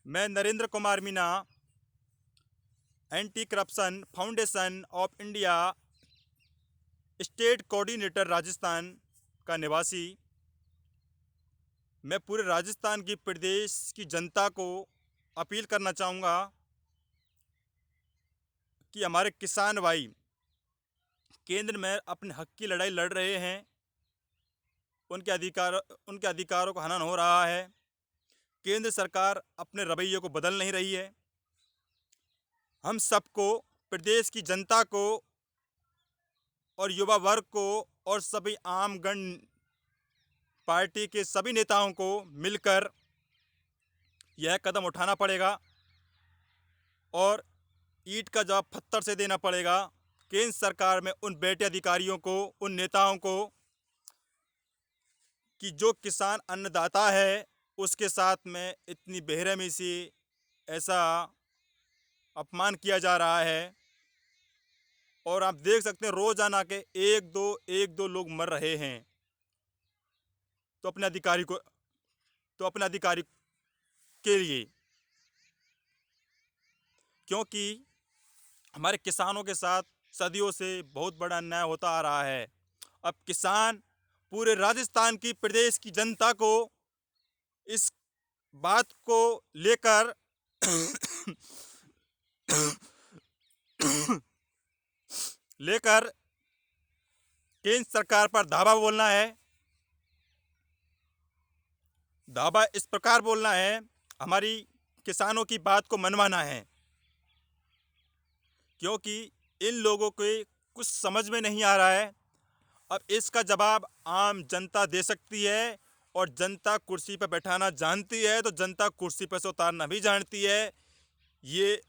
मैं Narendra Kumar Meena, anti corruption foundation of India state coordinator Rajasthan का निवासी। मैं पूरे राजस्थान की प्रदेश की जनता को अपील करना चाहूँगा कि हमारे किसान भाई केंद्र में अपने हक की लड़ाई लड़ रहे हैं। उनके अधिकारों का हनन हो रहा है। केंद्र सरकार अपने रवैये को बदल नहीं रही है। हम सबको, प्रदेश की जनता को और युवा वर्ग को और सभी आमगण पार्टी के सभी नेताओं को मिलकर यह कदम उठाना पड़ेगा और ईंट का जवाब पत्थर से देना पड़ेगा। केंद्र सरकार में उन बेटे अधिकारियों को, उन नेताओं को कि जो किसान अन्नदाता है उसके साथ में इतनी बेरहमी से ऐसा अपमान किया जा रहा है। और आप देख सकते हैं रोजाना के एक दो लोग मर रहे हैं। तो अपने अधिकारी के लिए, क्योंकि हमारे किसानों के साथ सदियों से बहुत बड़ा अन्याय होता आ रहा है। अब किसान पूरे राजस्थान की, प्रदेश की जनता को इस बात को लेकर लेकर केंद्र सरकार पर धावा बोलना है। धावा इस प्रकार बोलना है, हमारी किसानों की बात को मनवाना है, क्योंकि इन लोगों के कुछ समझ में नहीं आ रहा है। अब इसका जवाब आम जनता दे सकती है और जनता कुर्सी पर बैठाना जानती है तो जनता कुर्सी पर से उतारना भी जानती है। ये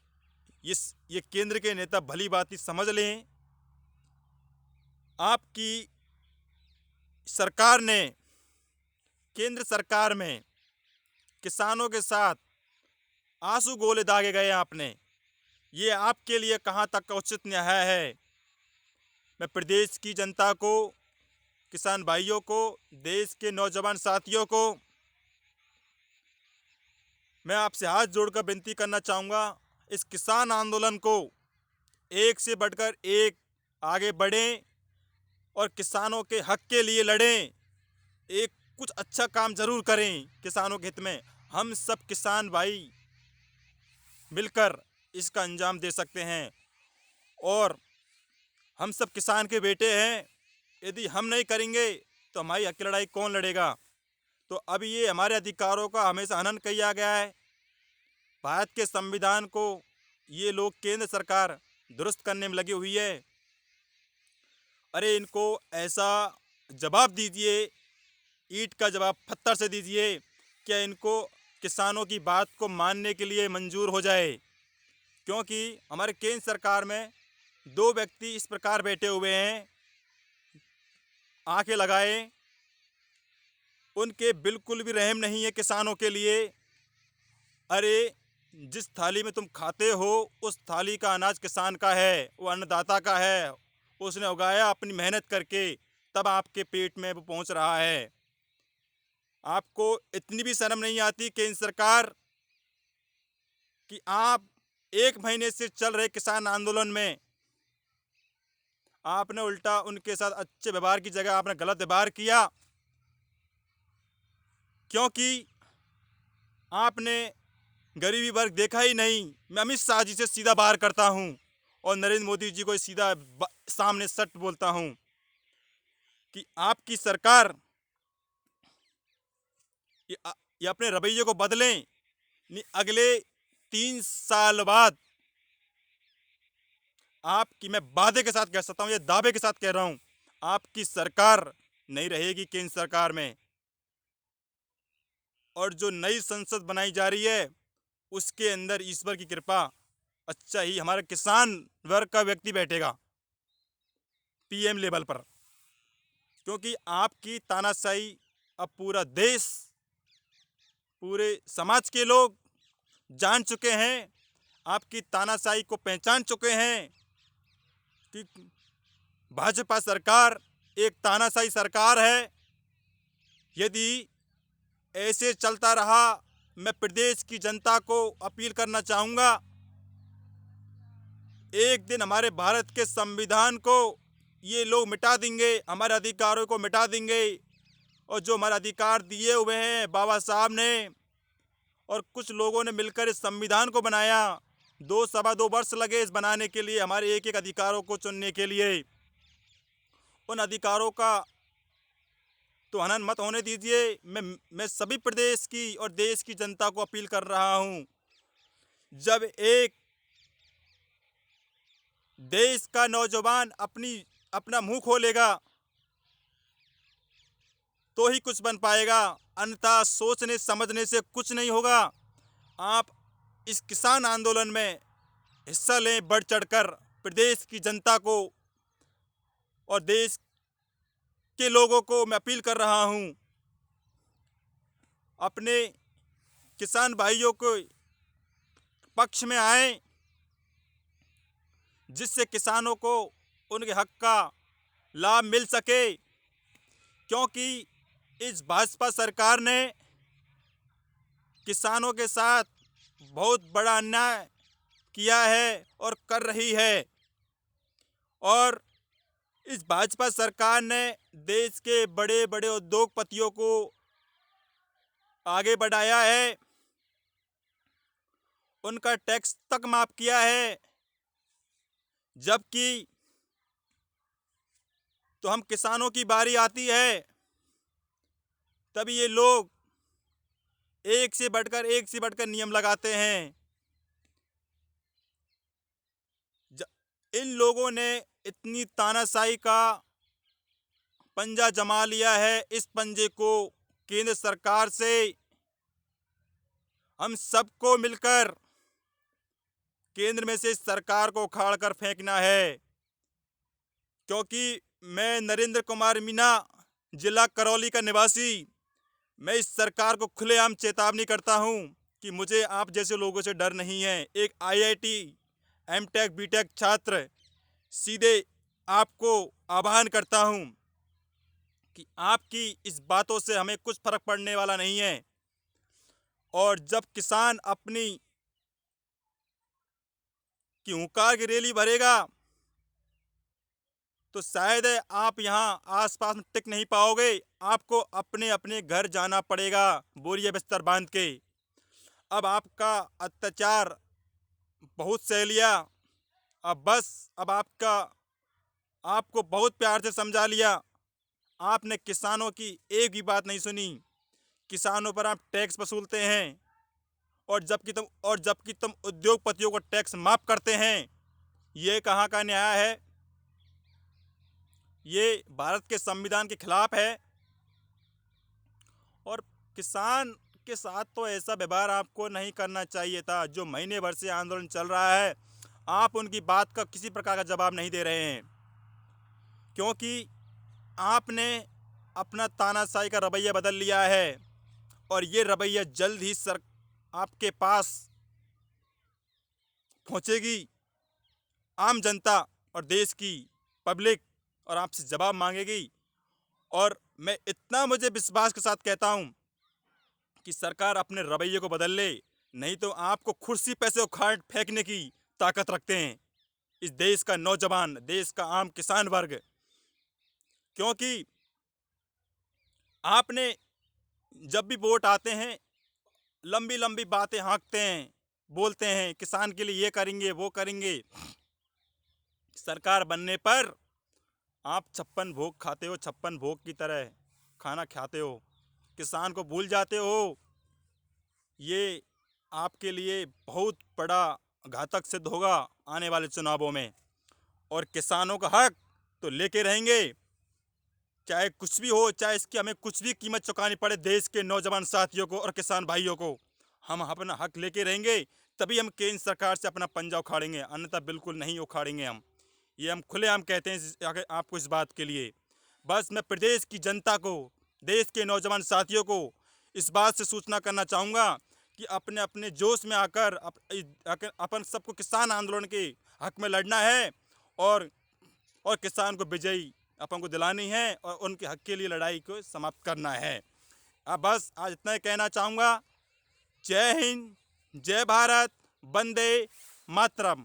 ये केंद्र के नेता भली भांति समझ लें। आपकी सरकार ने, केंद्र सरकार में किसानों के साथ आंसू गोले दागे गए आपने। ये आपके लिए कहाँ तक का उचित न्याय है? मैं प्रदेश की जनता को, किसान भाइयों को, देश के नौजवान साथियों को मैं आपसे हाथ जोड़कर विनती करना चाहूँगा, इस किसान आंदोलन को एक से बढ़कर एक आगे बढ़ें और किसानों के हक के लिए लड़ें। एक कुछ अच्छा काम जरूर करें किसानों के हित में। हम सब किसान भाई मिलकर इसका अंजाम दे सकते हैं और हम सब किसान के बेटे हैं। यदि हम नहीं करेंगे तो हमारी हक की लड़ाई कौन लड़ेगा? तो अब ये हमारे अधिकारों का हमेशा हनन किया गया है। भारत के संविधान को ये लोग, केंद्र सरकार दुरुस्त करने में लगी हुई है। अरे इनको ऐसा जवाब दीजिए, ईंट का जवाब पत्थर से दीजिए। क्या इनको किसानों की बात को मानने के लिए मंजूर हो जाए? क्योंकि हमारे केंद्र सरकार में दो व्यक्ति इस प्रकार बैठे हुए हैं, आंखें लगाए, उनके बिल्कुल भी रहम नहीं है किसानों के लिए। अरे जिस थाली में तुम खाते हो उस थाली का अनाज किसान का है, वो अन्नदाता का है। उसने उगाया अपनी मेहनत करके, तब आपके पेट में वो पहुंच रहा है। आपको इतनी भी शर्म नहीं आती केंद्र सरकार कि आप एक महीने से चल रहे किसान आंदोलन में आपने उल्टा उनके साथ अच्छे व्यवहार की जगह आपने गलत व्यवहार किया? क्योंकि आपने गरीबी वर्ग देखा ही नहीं। मैं अमित शाह जी से सीधा बाहर करता हूं और नरेंद्र मोदी जी को सीधा सामने सट बोलता हूं कि आपकी सरकार ये, ये अपने रवैये को बदलें। अगले 3 साल बाद आपकी, मैं वादे के साथ कह सकता हूं, ये दावे के साथ कह रहा हूं, आपकी सरकार नहीं रहेगी केंद्र सरकार में। और जो नई संसद बनाई जा रही है उसके अंदर ईश्वर की कृपा अच्छा ही हमारे किसान वर्ग का व्यक्ति बैठेगा पीएम लेवल पर। क्योंकि आपकी तानाशाही अब पूरा देश, पूरे समाज के लोग जान चुके हैं, आपकी तानाशाही को पहचान चुके हैं कि भाजपा सरकार एक तानाशाही सरकार है। यदि ऐसे चलता रहा मैं प्रदेश की जनता को अपील करना चाहूँगा, एक दिन हमारे भारत के संविधान को ये लोग मिटा देंगे, हमारे अधिकारों को मिटा देंगे। और जो हमारे अधिकार दिए हुए हैं बाबा साहब ने और कुछ लोगों ने मिलकर इस संविधान को बनाया, 2 सवा 2 वर्ष लगे इस बनाने के लिए, हमारे एक एक अधिकारों को चुनने के लिए। उन अधिकारों का तो हनन मत होने दीजिए। मैं सभी प्रदेश की और देश की जनता को अपील कर रहा हूं, जब एक देश का नौजवान अपना मुंह खोलेगा तो ही कुछ बन पाएगा, अन्यथा सोचने समझने से कुछ नहीं होगा। आप इस किसान आंदोलन में हिस्सा लें बढ़ चढ़कर। प्रदेश की जनता को और देश के लोगों को मैं अपील कर रहा हूं, अपने किसान भाइयों को पक्ष में आए, जिससे किसानों को उनके हक का लाभ मिल सके। क्योंकि इस भाजपा सरकार ने किसानों के साथ बहुत बड़ा अन्याय किया है और कर रही है। और इस भाजपा सरकार ने देश के बड़े बड़े उद्योगपतियों को आगे बढ़ाया है, उनका टैक्स तक माफ किया है, जबकि तो हम किसानों की बारी आती है तभी ये लोग एक से बढ़कर नियम लगाते हैं। इन लोगों ने इतनी तानाशाही का पंजा जमा लिया है, इस पंजे को केंद्र सरकार से हम सबको मिलकर केंद्र में से इस सरकार को उखाड़ कर फेंकना है। क्योंकि मैं नरेंद्र कुमार मीणा, जिला करौली का निवासी, मैं इस सरकार को खुलेआम चेतावनी करता हूं कि मुझे आप जैसे लोगों से डर नहीं है। एक आईआईटी एमटेक बीटेक छात्र सीधे आपको आह्वान करता हूं कि आपकी इस बातों से हमें कुछ फर्क पड़ने वाला नहीं है। और जब किसान अपनी की हुंकार की रैली भरेगा तो शायद आप यहाँ आसपास में टिक नहीं पाओगे, आपको अपने अपने घर जाना पड़ेगा बोरिया बिस्तर बांध के। अब आपका अत्याचार बहुत सह लिया, अब बस, अब आपको बहुत प्यार से समझा लिया। आपने किसानों की एक भी बात नहीं सुनी। किसानों पर आप टैक्स वसूलते हैं और जबकि तुम उद्योगपतियों को टैक्स माफ करते हैं। ये कहाँ का न्याय है? ये भारत के संविधान के खिलाफ है। और किसान के साथ तो ऐसा व्यवहार आपको नहीं करना चाहिए था। जो महीने भर से आंदोलन चल रहा है, आप उनकी बात का किसी प्रकार का जवाब नहीं दे रहे हैं, क्योंकि आपने अपना तानाशाही का रवैया बदल लिया है। और ये रवैया जल्द ही आपके पास पहुंचेगी। आम जनता और देश की पब्लिक और आपसे जवाब मांगेगी। और मैं इतना मुझे विश्वास के साथ कहता हूं कि सरकार अपने रवैये को बदल ले, नहीं तो आपको कुर्सी पे से उखाड़ फेंकने की ताकत रखते हैं इस देश का नौजवान, देश का आम किसान वर्ग। क्योंकि आपने जब भी वोट आते हैं लंबी लंबी बातें हाँकते हैं, बोलते हैं किसान के लिए ये करेंगे वो करेंगे। सरकार बनने पर आप 56 भोग खाते हो, 56 भोग की तरह खाना खाते हो, किसान को भूल जाते हो। ये आपके लिए बहुत बड़ा घातक सिद्ध होगा आने वाले चुनावों में। और किसानों का हक तो लेके रहेंगे, चाहे कुछ भी हो, चाहे इसकी हमें कुछ भी कीमत चुकानी पड़े। देश के नौजवान साथियों को और किसान भाइयों को हम अपना हक लेके रहेंगे, तभी हम केंद्र सरकार से अपना पंजा उखाड़ेंगे, अन्यथा बिल्कुल नहीं उखाड़ेंगे हम। ये हम खुलेआम कहते हैं आपको इस बात के लिए। बस मैं प्रदेश की जनता को, देश के नौजवान साथियों को इस बात से सूचना करना चाहूँगा कि अपने अपने जोश में आकर अपन सबको किसान आंदोलन के हक में लड़ना है और किसान को विजयी अपन को दिलानी है और उनके हक के लिए लड़ाई को समाप्त करना है। अब बस आज इतना ही कहना चाहूँगा। जय हिंद, जय भारत, वंदे मातरम।